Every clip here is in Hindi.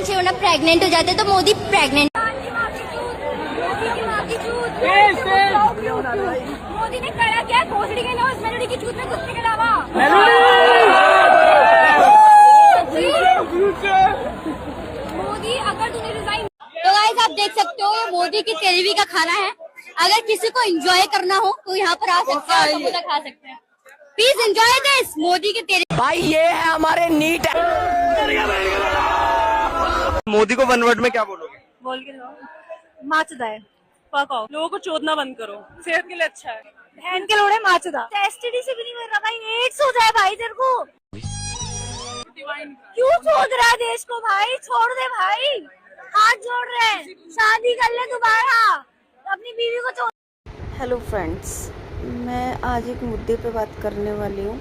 6 महीना प्रेग्नेंट हो जाते तो मोदी प्रेग्नेंट। मोदी ने करा क्या? भोसड़ी के नोज मेलोडी की चूत में कुत्ते के अलावा। मोदी अगर तूने रिजाइन। तो गाइस आप देख सकते हो ये मोदी की तेलवी का खाना है। अगर किसी को एंजॉय करना हो तो यहाँ पर आ सकते हैं, समोसा खा सकते हैं। प्लीज एंजॉय दिस मोदी के तेलवी। भाई ये है हमारे नीट। मोदी को वन वर्ड में क्या बोलोगे? बोल के लो माचदा है। पकाओ, लोगों को चोदना बंद करो, सेहत के लिए अच्छा है। बहन के लोड़े माचदा। एसटीडी से भी नहीं मर रहा भाई, एड्स हो जाए भाई तेरे को। क्यों छोड़ रहा है देश को भाई? छोड़ दे भाई, हाथ जोड़ रहे हैं, शादी कर ले दोबारा, अपनी बीवी को छोड़। हेलो फ्रेंड्स, मैं आज एक मुद्दे पे बात करने वाली हूँ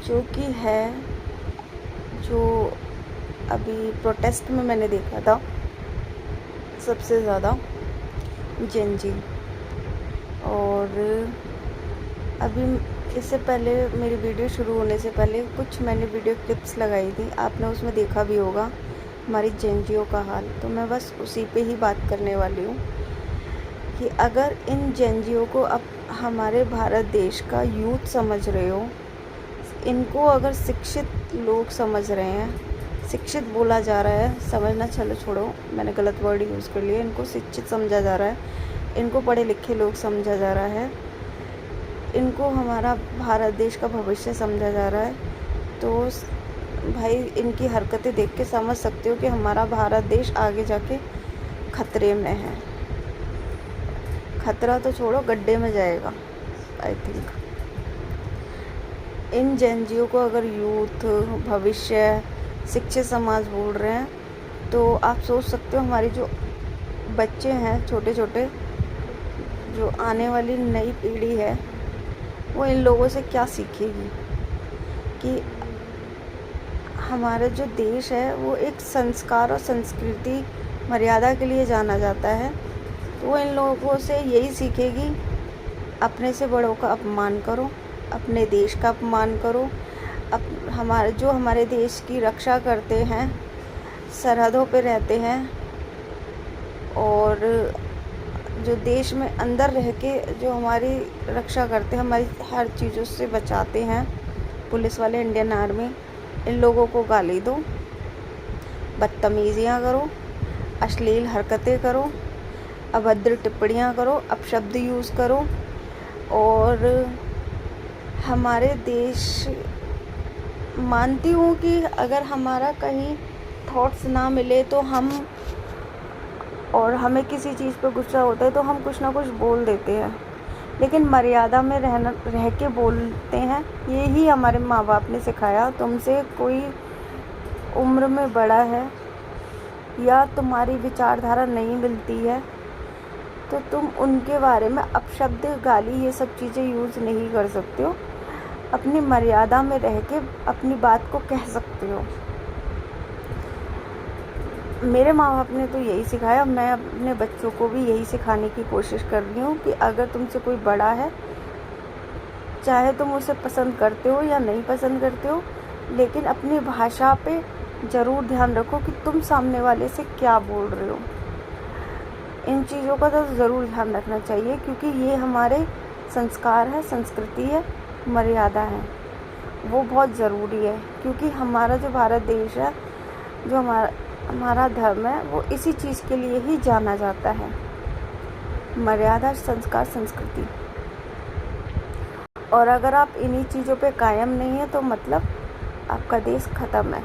जो कि है जो अभी प्रोटेस्ट में मैंने देखा था सबसे ज़्यादा जेन जी। और अभी इससे पहले मेरी वीडियो शुरू होने से पहले कुछ मैंने वीडियो क्लिप्स लगाई थी, आपने उसमें देखा भी होगा हमारी जेन जीओ का हाल। तो मैं बस उसी पे ही बात करने वाली हूँ कि अगर इन जेन जीओ को अब हमारे भारत देश का यूथ समझ रहे हो, इनको अगर शिक्षित लोग समझ रहे हैं, शिक्षित बोला जा रहा है, समझना चलो छोड़ो मैंने गलत वर्ड यूज़ कर लिया, इनको शिक्षित समझा जा रहा है, इनको पढ़े लिखे लोग समझा जा रहा है, इनको हमारा भारत देश का भविष्य समझा जा रहा है, तो भाई इनकी हरकतें देख के समझ सकते हो कि हमारा भारत देश आगे जाके खतरे में है। खतरा तो छोड़ो, गड्ढे में जाएगा आई थिंक। इन जेनजीओ को अगर यूथ, भविष्य, शिक्षित समाज बोल रहे हैं तो आप सोच सकते हो हमारी जो बच्चे हैं छोटे छोटे, जो आने वाली नई पीढ़ी है, वो इन लोगों से क्या सीखेगी कि हमारा जो देश है वो एक संस्कार और संस्कृति मर्यादा के लिए जाना जाता है। तो वो इन लोगों से यही सीखेगी, अपने से बड़ों का अपमान करो, अपने देश का अपमान करो, हमारे देश की रक्षा करते हैं, सरहदों पे रहते हैं और जो देश में अंदर रह के जो हमारी रक्षा करते हैं, हमारी हर चीज़ों से बचाते हैं, पुलिस वाले, इंडियन आर्मी, इन लोगों को गाली दो, बदतमीज़ियाँ करो, अश्लील हरकतें करो, अभद्र टिप्पणियाँ करो, अपशब्द यूज़ करो और हमारे देश, मानती हूँ कि अगर हमारा कहीं थॉट्स ना मिले तो हम, और हमें किसी चीज़ पे गुस्सा होता है तो हम कुछ ना कुछ बोल देते हैं, लेकिन मर्यादा में रह के बोलते हैं। यही हमारे माँ बाप ने सिखाया। तुमसे कोई उम्र में बड़ा है या तुम्हारी विचारधारा नहीं मिलती है तो तुम उनके बारे में अपशब्द, गाली, ये सब चीज़ें यूज़ नहीं कर सकते हो। अपनी मर्यादा में रह के अपनी बात को कह सकते हो। मेरे माँ बाप ने तो यही सिखाया, मैं अपने बच्चों को भी यही सिखाने की कोशिश कर रही हूँ कि अगर तुमसे कोई बड़ा है, चाहे तुम उसे पसंद करते हो या नहीं पसंद करते हो, लेकिन अपनी भाषा पे ज़रूर ध्यान रखो कि तुम सामने वाले से क्या बोल रहे हो। इन चीज़ों का तो ज़रूर ध्यान रखना चाहिए क्योंकि ये हमारे संस्कार है, संस्कृति है, मर्यादा है, वो बहुत ज़रूरी है। क्योंकि हमारा जो भारत देश है, जो हमारा धर्म है, वो इसी चीज़ के लिए ही जाना जाता है, मर्यादा, संस्कार, संस्कृति। और अगर आप इन्हीं चीज़ों पे कायम नहीं है तो मतलब आपका देश ख़त्म है,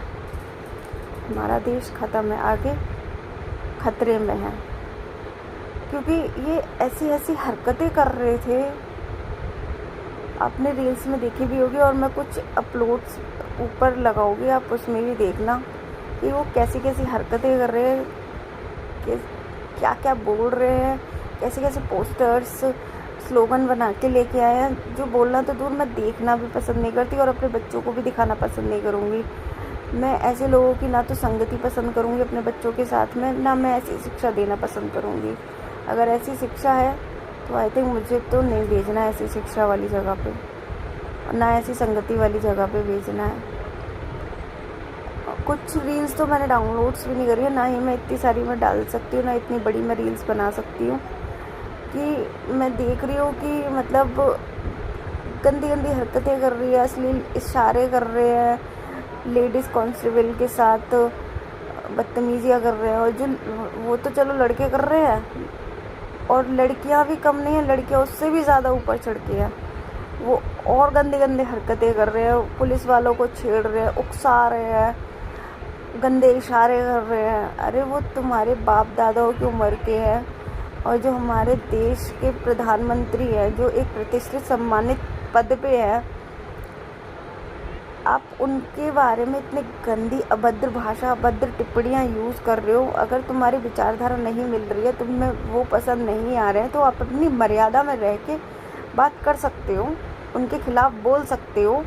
हमारा देश ख़त्म है, आगे खतरे में है। क्योंकि ये ऐसी ऐसी हरकतें कर रहे थे, आपने रील्स में देखी भी होगी और मैं कुछ अपलोड्स ऊपर लगाऊंगी, आप उसमें भी देखना कि वो कैसी कैसी हरकतें कर रहे हैं, क्या क्या बोल रहे हैं, कैसे कैसे पोस्टर्स, स्लोगन बना के लेके आए हैं। जो बोलना तो दूर, मैं देखना भी पसंद नहीं करती और अपने बच्चों को भी दिखाना पसंद नहीं करूँगी। मैं ऐसे लोगों की ना तो संगति पसंद करूँगी अपने बच्चों के साथ में, ना मैं ऐसी शिक्षा देना पसंद करूँगी। अगर ऐसी शिक्षा है तो आई थिंक मुझे तो नहीं भेजना है ऐसी शिक्षा वाली जगह पे, और ना ऐसी संगति वाली जगह पे भेजना है। कुछ रील्स तो मैंने डाउनलोड्स भी नहीं करी है, ना ही मैं इतनी सारी मैं डाल सकती हूँ, ना इतनी बड़ी मैं रील्स बना सकती हूँ। कि मैं देख रही हूँ कि मतलब गंदी गंदी हरकतें कर रही है, अश्लील इशारे कर रहे हैं, लेडीज़ कांस्टेबल के साथ बदतमीजियाँ कर रहे हैं। और जो वो तो चलो लड़के कर रहे हैं, और लड़कियां भी कम नहीं है, लड़कियां उससे भी ज़्यादा ऊपर चढ़ के हैं। वो और गंदे गंदे हरकतें कर रहे हैं, पुलिस वालों को छेड़ रहे हैं, उकसा रहे हैं, गंदे इशारे कर रहे हैं। अरे वो तुम्हारे बाप दादाओं की उम्र के हैं, और जो हमारे देश के प्रधानमंत्री हैं, जो एक प्रतिष्ठित सम्मानित पद पे है, आप उनके बारे में इतनी गंदी अभद्र भाषा, अभद्र टिप्पणियाँ यूज़ कर रहे हो। अगर तुम्हारी विचारधारा नहीं मिल रही है, तुम्हें वो पसंद नहीं आ रहे हैं, तो आप अपनी मर्यादा में रह के बात कर सकते हो, उनके खिलाफ़ बोल सकते हो।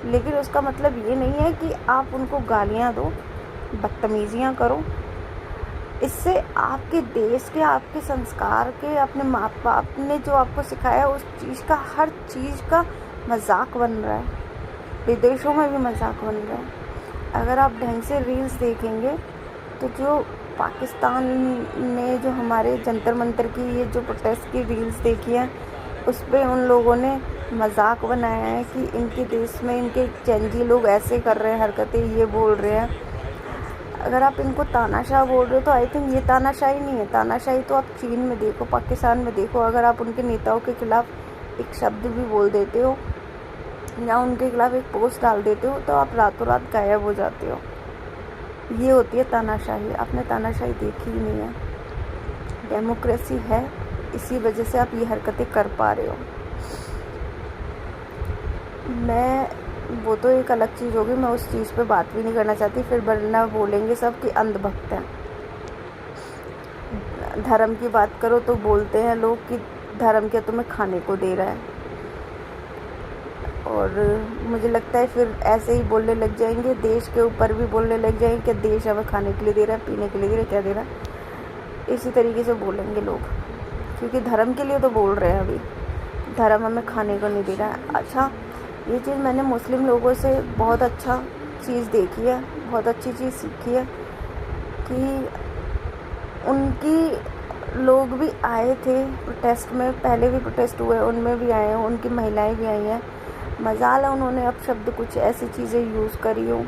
लेकिन उसका मतलब ये नहीं है कि आप उनको गालियाँ दो, बदतमीजियाँ करो। इससे आपके देश के, आपके संस्कार के, अपने माँ बाप ने जो आपको सिखाया, उस चीज़ का, हर चीज़ का मजाक बन रहा है। विदेशों में भी मजाक बन रहा है। अगर आप ढंग से रील्स देखेंगे तो जो पाकिस्तान ने जो हमारे जंतर मंतर की ये जो प्रोटेस्ट की रील्स देखी है, उस पर उन लोगों ने मजाक बनाया है कि इनके देश में इनके चंजी लोग ऐसे कर रहे हैं हरकतें, ये बोल रहे हैं। अगर आप इनको तानाशाह बोल रहे हो तो आई थिंक ये तानाशाही नहीं है। तानाशाही तो आप चीन में देखो, पाकिस्तान में देखो। अगर आप उनके नेताओं के खिलाफ़ एक शब्द भी बोल देते हो या उनके खिलाफ़ एक पोस्ट डाल देते हो तो आप रातों रात गायब हो जाते हो। ये होती है तानाशाही। आपने तानाशाही देखी ही नहीं है। डेमोक्रेसी है, इसी वजह से आप ये हरकतें कर पा रहे हो। वो तो एक अलग चीज़ होगी, मैं उस चीज़ पे बात भी नहीं करना चाहती। फिर वरना बोलेंगे सब कि अंधभक्त हैं। धर्म की बात करो तो बोलते हैं लोग कि धर्म क्या तुम्हें खाने को दे रहा है। और मुझे लगता है फिर ऐसे ही बोलने लग जाएंगे, देश के ऊपर भी बोलने लग जाएंगे कि देश हमें खाने के लिए दे रहा है, पीने के लिए दे रहा है, क्या दे रहा है। इसी तरीके से बोलेंगे लोग, क्योंकि धर्म के लिए तो बोल रहे हैं अभी, धर्म हमें खाने को नहीं दे रहा है। अच्छा, ये चीज़ मैंने मुस्लिम लोगों से बहुत अच्छा चीज़ देखी है, बहुत अच्छी चीज़ सीखी है कि उनकी लोग भी आए थे प्रोटेस्ट में, पहले भी प्रोटेस्ट हुए, उनमें भी आए हैं, उनकी महिलाएं भी आई हैं। मजाल है उन्होंने अब शब्द कुछ ऐसी चीज़ें यूज़ करी हो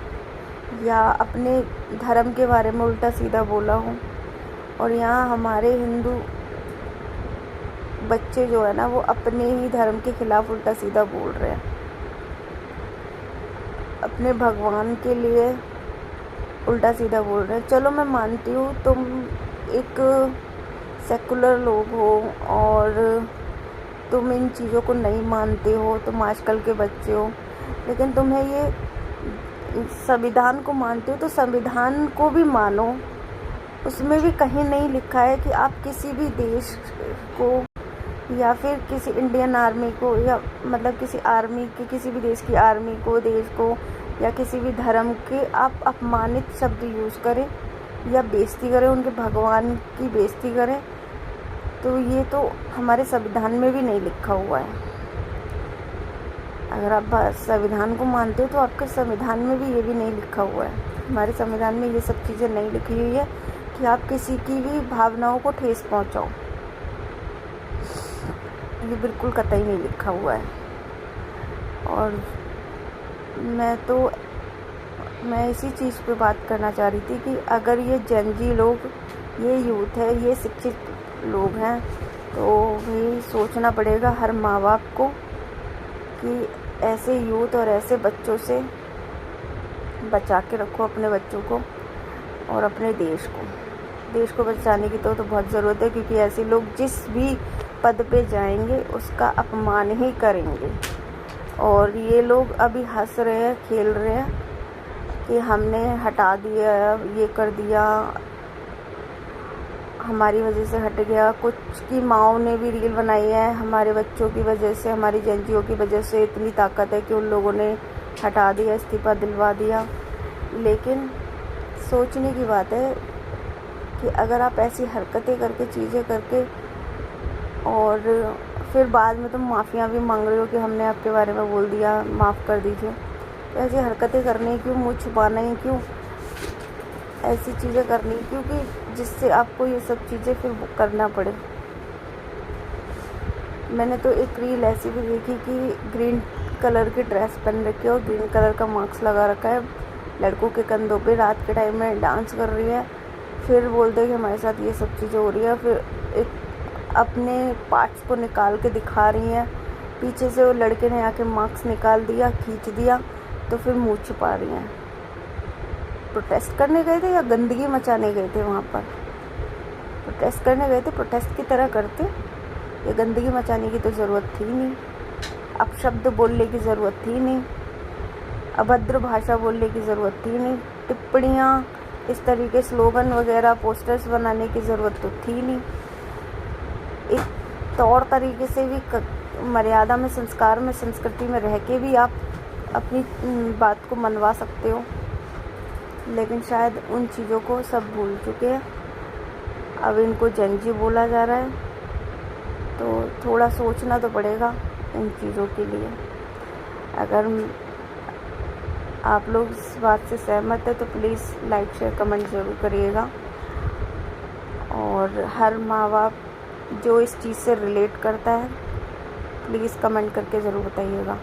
या अपने धर्म के बारे में उल्टा सीधा बोला हो, और यहाँ हमारे हिंदू बच्चे जो है ना, वो अपने ही धर्म के खिलाफ़ उल्टा सीधा बोल रहे हैं। अपने भगवान के लिए उल्टा सीधा बोल रहे हैं। चलो मैं मानती हूँ तुम एक सेकुलर लोग हो और तुम इन चीज़ों को नहीं मानते हो, तुम आजकल के बच्चे हो, लेकिन तुम्हें ये संविधान को मानते हो तो संविधान को भी मानो। उसमें भी कहीं नहीं लिखा है कि आप किसी भी देश को या फिर किसी इंडियन आर्मी को या मतलब किसी आर्मी के, किसी भी देश की आर्मी को, देश को या किसी भी धर्म के आप अपमानित शब्द यूज़ करें या बेइज्जती करें, उनके भगवान की बेइज्जती करें। तो ये तो हमारे संविधान में भी नहीं लिखा हुआ है। अगर आप संविधान को मानते हो तो आपके संविधान में भी ये भी नहीं लिखा हुआ है। हमारे संविधान में ये सब चीज़ें नहीं लिखी हुई है कि आप किसी की भी भावनाओं को ठेस पहुंचाओ। ये बिल्कुल कतई नहीं लिखा हुआ है। और मैं इसी चीज़ पे बात करना चाह रही थी कि अगर ये जनजी लोग, ये यूथ है, ये शिक्षित लोग हैं, तो भी सोचना पड़ेगा हर माँ बाप को कि ऐसे यूथ और ऐसे बच्चों से बचा के रखो अपने बच्चों को और अपने देश को। देश को बचाने की तो बहुत ज़रूरत है, क्योंकि ऐसे लोग जिस भी पद पे जाएंगे उसका अपमान ही करेंगे। और ये लोग अभी हंस रहे हैं, खेल रहे हैं कि हमने हटा दिया, ये कर दिया, हमारी वजह से हट गया। कुछ की माँओं ने भी रील बनाई है, हमारे बच्चों की वजह से, हमारी एनजीओ की वजह से इतनी ताकत है कि उन लोगों ने हटा दिया, इस्तीफ़ा दिलवा दिया। लेकिन सोचने की बात है कि अगर आप ऐसी हरकतें करके, चीज़ें करके और फिर बाद में तुम माफ़ियाँ भी मांग रहे हो कि हमने आपके बारे में बोल दिया, माफ़ कर दीजिए, ऐसी हरकतें करनी क्यों, मुँह छुपाना ही क्यों, ऐसी चीज़ें करनी क्योंकि जिससे आपको ये सब चीज़ें फिर करना पड़े। मैंने तो एक रील ऐसी भी देखी कि ग्रीन कलर की ड्रेस पहन रखी है और ग्रीन कलर का मास्क लगा रखा है, लड़कों के कंधों पे रात के टाइम में डांस कर रही है, फिर बोलते हैं कि हमारे साथ ये सब चीज़ें हो रही है, फिर एक अपने पार्ट्स को निकाल के दिखा रही हैं। पीछे से वो लड़के ने आके मास्क निकाल दिया, खींच दिया, तो फिर मुँह छुपा रही हैं। प्रोटेस्ट करने गए थे या गंदगी मचाने गए थे? वहाँ पर प्रोटेस्ट करने गए थे, प्रोटेस्ट की तरह करते, ये गंदगी मचाने की तो ज़रूरत थी नहीं, अपशब्द बोलने की ज़रूरत थी नहीं, अभद्र भाषा बोलने की ज़रूरत थी नहीं, टिप्पणियाँ इस तरीके स्लोगन वगैरह पोस्टर्स बनाने की ज़रूरत तो थी नहीं। एक तौर तरीके से भी मर्यादा में, संस्कार में, संस्कृति में रह के भी आप अपनी बात को मनवा सकते हो, लेकिन शायद उन चीज़ों को सब भूल चुके हैं। अब इनको जंजी बोला जा रहा है, तो थोड़ा सोचना तो पड़ेगा इन चीज़ों के लिए। अगर आप लोग इस बात से सहमत है तो प्लीज़ लाइक शेयर कमेंट ज़रूर करिएगा, और हर माँ बाप जो इस चीज़ से रिलेट करता है प्लीज़ कमेंट करके ज़रूर बताइएगा।